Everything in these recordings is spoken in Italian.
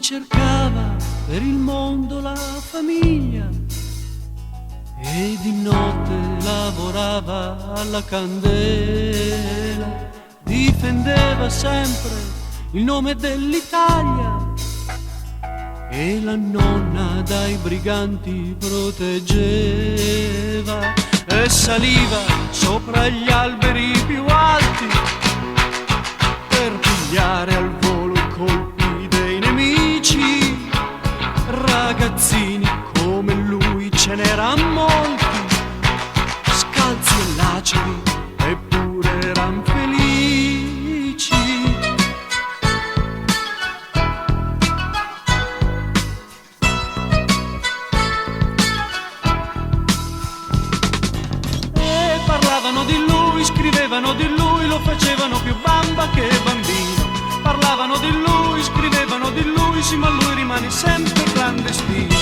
cercava per il mondo la famiglia e di notte lavorava alla candela, difendeva sempre il nome dell'Italia e la nonna dai briganti proteggeva e saliva sopra gli alberi più alti per pigliare al volo i colpi dei nemici. Ragazzini come lui ce n'eran molti, scalzi e laceri, eppure eran felici. E parlavano di lui, scrivevano di lui, lo facevano più bamba che bambino. Parlavano di lui, scrivevano di lui, sì, ma lui rimane sempre clandestino.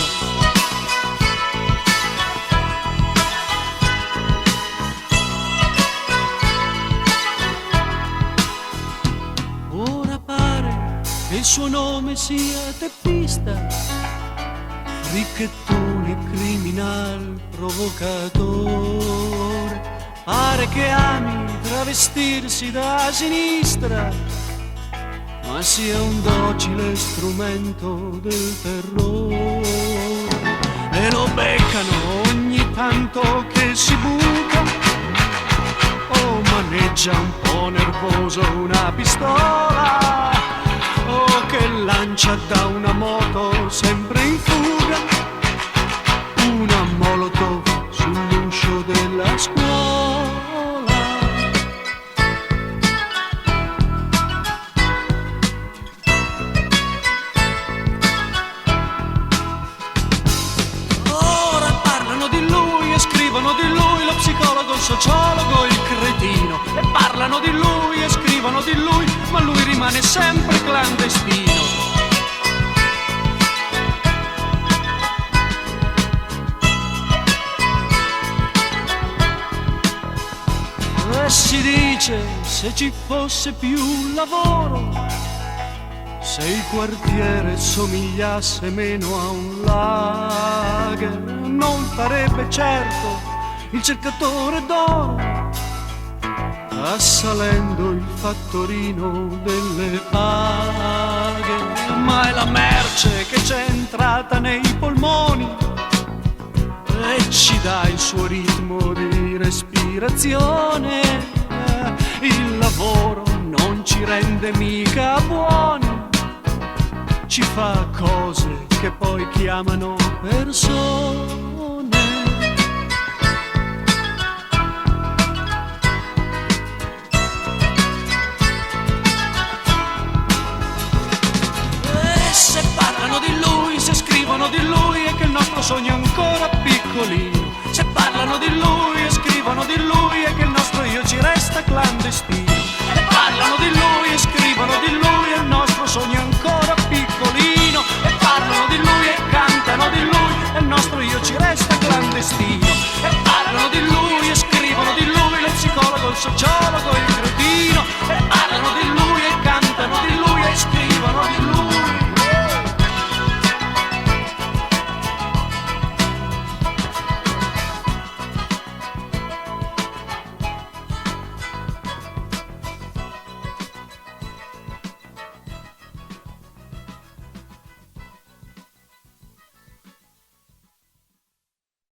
Ora pare che il suo nome sia teppista, ricchettone, criminal, provocatore. Pare che ami travestirsi da sinistra, ma sia un docile strumento del terrore. E lo beccano ogni tanto che si buca o maneggia un po' nervoso una pistola o che lancia da una moto sempre in fuga una molotov sull'uscio della scuola. Scrivono di lui lo psicologo, il sociologo, il cretino, e parlano di lui e scrivono di lui, ma lui rimane sempre clandestino. E si dice, se ci fosse più lavoro, se il quartiere somigliasse meno a un lager, non farebbe certo il cercatore d'oro, assalendo il fattorino delle paghe. Ma è la merce che c'è entrata nei polmoni e ci dà il suo ritmo di respirazione. Il lavoro non ci rende mica buoni, ci fa cose che poi chiamano persone. E se parlano di lui, se scrivono di lui, è che il nostro sogno è ancora piccolino. Se parlano di lui e scrivono di lui, è che il nostro io ci resta clandestino. E parlano di lui e scrivono di lui,